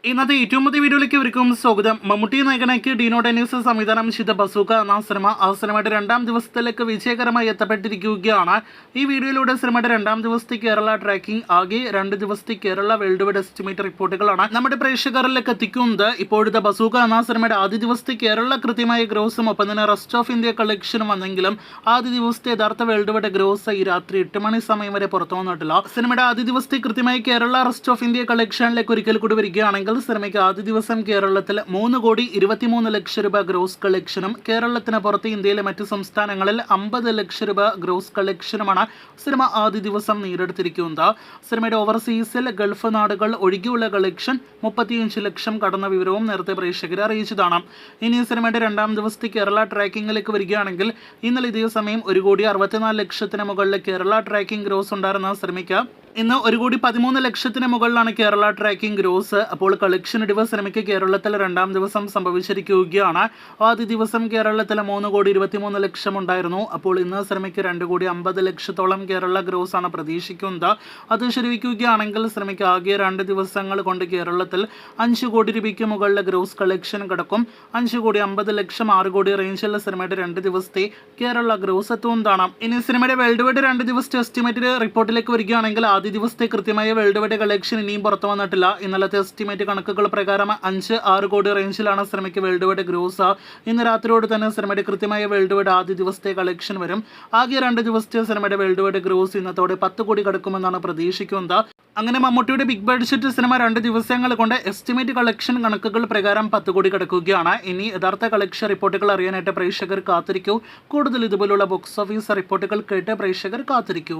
ഇന്നത്തെ ഏറ്റവും പുതിയ വീഡിയോയിലേക്ക് ഇവർക്കും സ്വാഗതം. മമ്മൂട്ടി നായകനാക്കി ഡീനോ ഡെന്നീസ് സംവിധാനം ചെയ്ത ബസൂക്ക എന്ന സിനിമ ആ സിനിമയുടെ 2ാം ദിവസത്തിലേക്ക് വിജയകരമായി എത്തപ്പെട്ടിരിക്കുകയാണ്. ഈ വീഡിയോയിലൂടെ സിനിമയുടെ 2ാം ദിവസത്തെ കേരള ട്രാക്കിംഗ് ആകെ 2 ദിവസത്തെ കേരള വേൾഡ് വൈഡ് എസ്റ്റിമേറ്റ് റിപ്പോർട്ടുകളാണ് നമ്മുടെ പ്രേക്ഷകരിലേക്ക് എത്തിക്കുന്നത്. ഇപ്പോഴത്തെ ബസൂക്ക എന്ന സിനിമയുടെ ആദ്യ ദിവസത്തെ കേരള കൃത്യമായ ഗ്രോസും ഒപ്പം തന്നെ റെസ്റ്റ് ഓഫ് ഇന്ത്യ കളക്ഷനും വന്നെങ്കിലും ആദ്യ ദിവസത്തെ യഥാർത്ഥ വേൾഡ് വൈഡ് ഗ്രോസ് ഈ രാത്രി 8 മണി സമയം വരെ പുറത്തു വന്നിട്ടില്ല. സിനിമയുടെ ആദ്യ ദിവസത്തെ കൃത്യമായ കേരള റെസ്റ്റ് ഓഫ് ഇന്ത്യ കളക്ഷനിലേക്ക് ഒരിക്കൽ കൂടി വരികയാണെങ്കിൽ സിനിമയ്ക്ക് ആദ്യ ദിവസം കേരളത്തിൽ 3,23,00,000 രൂപ ഗ്രോസ് കളക്ഷനും കേരളത്തിന് പുറത്ത് ഇന്ത്യയിലെ മറ്റ് സംസ്ഥാനങ്ങളിൽ 50 ലക്ഷം രൂപ ഗ്രോസ് കളക്ഷനുമാണ് സിനിമ ആദ്യ ദിവസം നേടിയെടുത്തിരിക്കുന്നത്. സിനിമയുടെ ഓവർസീസിൽ ഗൾഫ് നാടുകൾ ഒഴികെയുള്ള കളക്ഷൻ 35 ലക്ഷം കടന്ന വിവരവും നേരത്തെ പ്രേക്ഷകരെ അറിയിച്ചതാണ്. ഇനി സിനിമയുടെ 2ാം ദിവസത്തെ കേരള ട്രാക്കിംഗിലേക്ക് വരികയാണെങ്കിൽ ഇന്നലെ ഇതേ സമയം 1,64,00,000 മുകളിൽ കേരള ട്രാക്കിംഗ് ഗ്രോസ് ഉണ്ടായിരുന്ന സിനിമയ്ക്ക് ഇന്ന് 1,13,00,000 മുകളിലാണ് കേരള ട്രാക്കിംഗ് ഗ്രോസ്. അപ്പോൾ കളക്ഷൻ ഇടിവ് സിനിമയ്ക്ക് കേരളത്തിൽ 2ാം ദിവസം സംഭവിച്ചിരിക്കുകയാണ്. ആദ്യ ദിവസം കേരളത്തിൽ 3,23,00,000 ഉണ്ടായിരുന്നു. അപ്പോൾ ഇന്ന് സിനിമയ്ക്ക് 2,50,00,000 കേരള ഗ്രോസ് ആണ് പ്രതീക്ഷിക്കുന്നത്. അത് ശരിവയ്ക്കുകയാണെങ്കിൽ സിനിമയ്ക്ക് ആകെ 2 ദിവസങ്ങൾ കൊണ്ട് കേരളത്തിൽ 5 കോടി രൂപയ്ക്ക് മുകളിലെ ഗ്രോസ് കളക്ഷൻ കിടക്കും. 5,50,00,000 6 കോടി റേഞ്ചിൽ സിനിമയുടെ 2 ദിവസത്തെ കേരള ഗ്രോസ് എത്തുന്നതാണ്. ഇനി സിനിമയുടെ വേൾഡ് വൈഡ് 2 ദിവസത്തെ എസ്റ്റിമേറ്റ് റിപ്പോർട്ടിലേക്ക് വരികയാണെങ്കിൽ ആദ്യ ദിവസത്തെ കൃത്യമായ വേൾഡ് വൈഡ് കളക്ഷൻ ഇനിയും പുറത്തു വന്നിട്ടില്ല. ഇന്നലത്തെ എസ്റ്റിമേറ്റ് കണക്കുകൾ പ്രകാരം 5-6 കോടി റേഞ്ചിലാണ് സിനിമയ്ക്ക് വേൾഡ് വൈഡ് ഗ്രോസ്. ഇന്ന് രാത്രിയോട് തന്നെ സിനിമയുടെ കൃത്യമായ വേൾഡ് വൈഡ് ആദ്യ ദിവസത്തെ കളക്ഷൻ വരും. ആകെ 2 ദിവസത്തെ സിനിമയുടെ വേൾഡ് വൈഡ് ഗ്രോസ് ഇന്നത്തോടെ 10 കോടി കടക്കുമെന്നാണ് പ്രതീക്ഷിക്കുന്നത്. അങ്ങനെ മമ്മൂട്ടിയുടെ ബിഗ് ബഡ്ജറ്റ് സിനിമ 2 ദിവസങ്ങൾ കൊണ്ട് എസ്റ്റിമേറ്റ് കളക്ഷൻ കണക്കുകൾ പ്രകാരം 10 കോടി കടക്കുകയാണ്. ഇനി യഥാർത്ഥ കളക്ഷൻ റിപ്പോർട്ടുകൾ അറിയാനായിട്ട് പ്രേക്ഷകർ കാത്തിരിക്കൂ. കൂടുതൽ ഇതുപോലുള്ള ബോക്സ് ഓഫീസ് റിപ്പോർട്ടുകൾ കേട്ട് പ്രേക്ഷകർ കാത്തിരിക്കൂ.